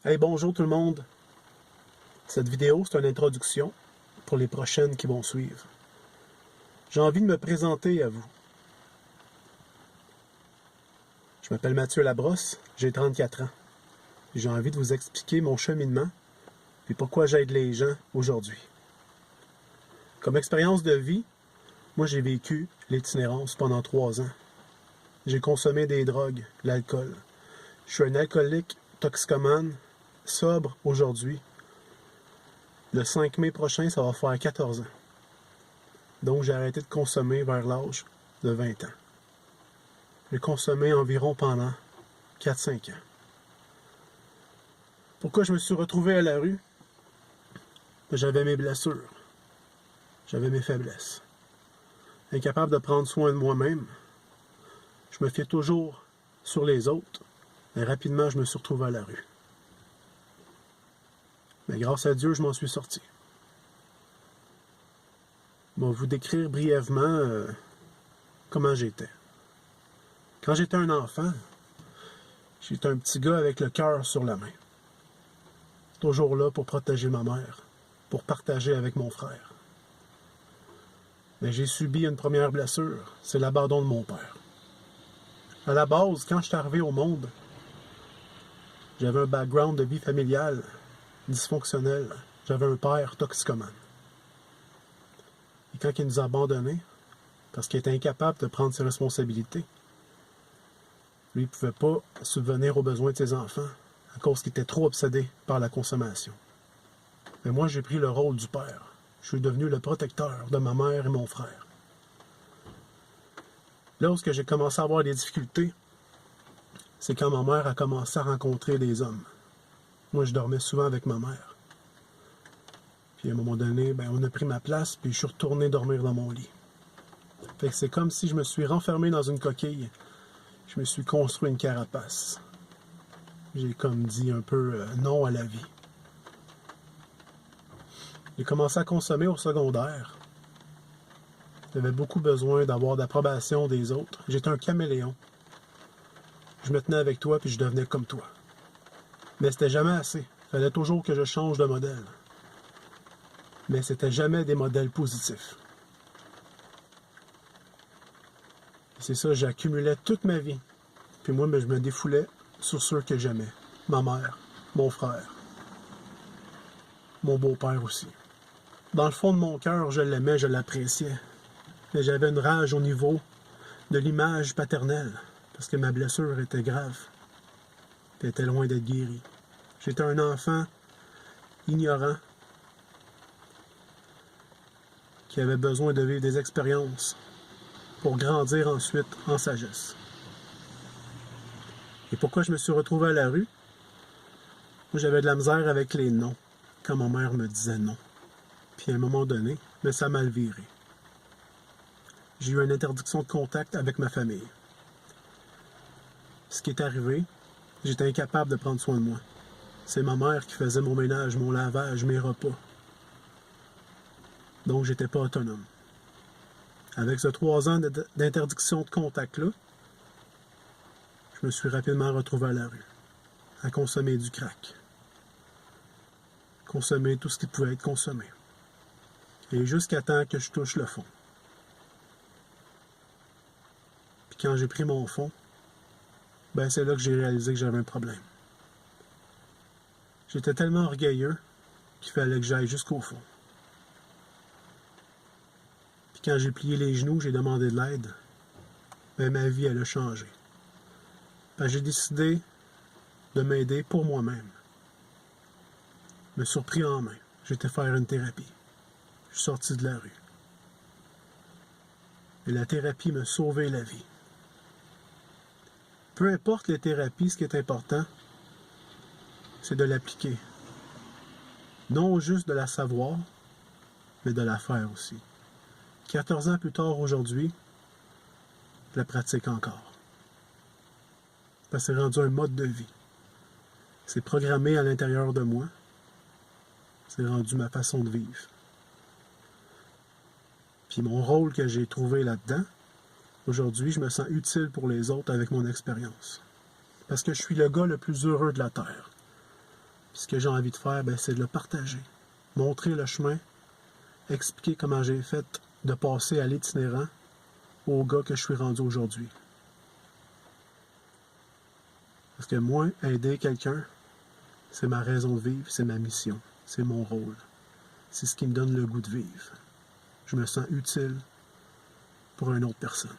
Hey, bonjour tout le monde. Cette vidéo, c'est une introduction pour les prochaines qui vont suivre. J'ai envie de me présenter à vous. Je m'appelle Mathieu Labrosse, j'ai 34 ans. J'ai envie de vous expliquer mon cheminement et pourquoi j'aide les gens aujourd'hui. Comme expérience de vie, moi j'ai vécu l'itinérance pendant 3 ans. J'ai consommé des drogues, l'alcool. Je suis un alcoolique toxicomane, sobre aujourd'hui. Le 5 mai prochain, ça va faire 14 ans. Donc j'ai arrêté de consommer vers l'âge de 20 ans. J'ai consommé environ pendant 4-5 ans. Pourquoi je me suis retrouvé à la rue? J'avais mes blessures. J'avais mes faiblesses. Incapable de prendre soin de moi-même, je me fiais toujours sur les autres. Et rapidement, je me suis retrouvé à la rue. Mais grâce à Dieu, je m'en suis sorti. Je vais vous décrire brièvement comment j'étais. Quand j'étais un enfant, j'étais un petit gars avec le cœur sur la main. Toujours là pour protéger ma mère, pour partager avec mon frère. Mais j'ai subi une première blessure, c'est l'abandon de mon père. À la base, quand je suis arrivé au monde, j'avais un background de vie familiale dysfonctionnel. J'avais un père toxicomane. Et quand il nous a abandonnés, parce qu'il était incapable de prendre ses responsabilités, lui, il ne pouvait pas subvenir aux besoins de ses enfants à cause qu'il était trop obsédé par la consommation. Mais moi, j'ai pris le rôle du père. Je suis devenu le protecteur de ma mère et mon frère. Là où j'ai commencé à avoir des difficultés, c'est quand ma mère a commencé à rencontrer des hommes. Moi, je dormais souvent avec ma mère. Puis à un moment donné, on a pris ma place, puis je suis retourné dormir dans mon lit. Fait que c'est comme si je me suis renfermé dans une coquille. Je me suis construit une carapace. J'ai comme dit un peu non à la vie. J'ai commencé à consommer au secondaire. J'avais beaucoup besoin d'avoir d'approbation des autres. J'étais un caméléon. Je me tenais avec toi, puis je devenais comme toi. Mais c'était jamais assez. Il fallait toujours que je change de modèle. Mais c'était jamais des modèles positifs. Et c'est ça, j'accumulais toute ma vie. Puis moi, je me défoulais sur ceux que j'aimais. Ma mère, mon frère, mon beau-père aussi. Dans le fond de mon cœur, je l'aimais, je l'appréciais. Mais j'avais une rage au niveau de l'image paternelle, parce que ma blessure était grave. Elle était loin d'être guérie. J'étais un enfant ignorant, qui avait besoin de vivre des expériences pour grandir ensuite en sagesse. Et pourquoi je me suis retrouvé à la rue? Moi, j'avais de la misère avec les noms, quand ma mère me disait non. Puis à un moment donné, ça a mal viré. J'ai eu une interdiction de contact avec ma famille. Ce qui est arrivé, j'étais incapable de prendre soin de moi. C'est ma mère qui faisait mon ménage, mon lavage, mes repas. Donc, j'étais pas autonome. Avec ce 3 ans d'interdiction de contact-là, je me suis rapidement retrouvé à la rue, à consommer du crack. Consommer tout ce qui pouvait être consommé. Et jusqu'à temps que je touche le fond. Puis quand j'ai pris mon fond, c'est là que j'ai réalisé que j'avais un problème. J'étais tellement orgueilleux qu'il fallait que j'aille jusqu'au fond. Puis quand j'ai plié les genoux, j'ai demandé de l'aide, ma vie, elle a changé. J'ai décidé de m'aider pour moi-même. Je me suis pris en main. J'étais faire une thérapie. Je suis sorti de la rue. Et la thérapie m'a sauvé la vie. Peu importe les thérapies, ce qui est important, c'est de l'appliquer. Non juste de la savoir, mais de la faire aussi. 14 ans plus tard aujourd'hui, je la pratique encore. Parce que c'est rendu un mode de vie. C'est programmé à l'intérieur de moi. C'est rendu ma façon de vivre. Puis mon rôle que j'ai trouvé là-dedans, aujourd'hui, je me sens utile pour les autres avec mon expérience. Parce que je suis le gars le plus heureux de la Terre. Puis ce que j'ai envie de faire, c'est de le partager. Montrer le chemin, expliquer comment j'ai fait de passer à l'itinérant au gars que je suis rendu aujourd'hui. Parce que moi, aider quelqu'un, c'est ma raison de vivre, c'est ma mission, c'est mon rôle. C'est ce qui me donne le goût de vivre. Je me sens utile pour une autre personne.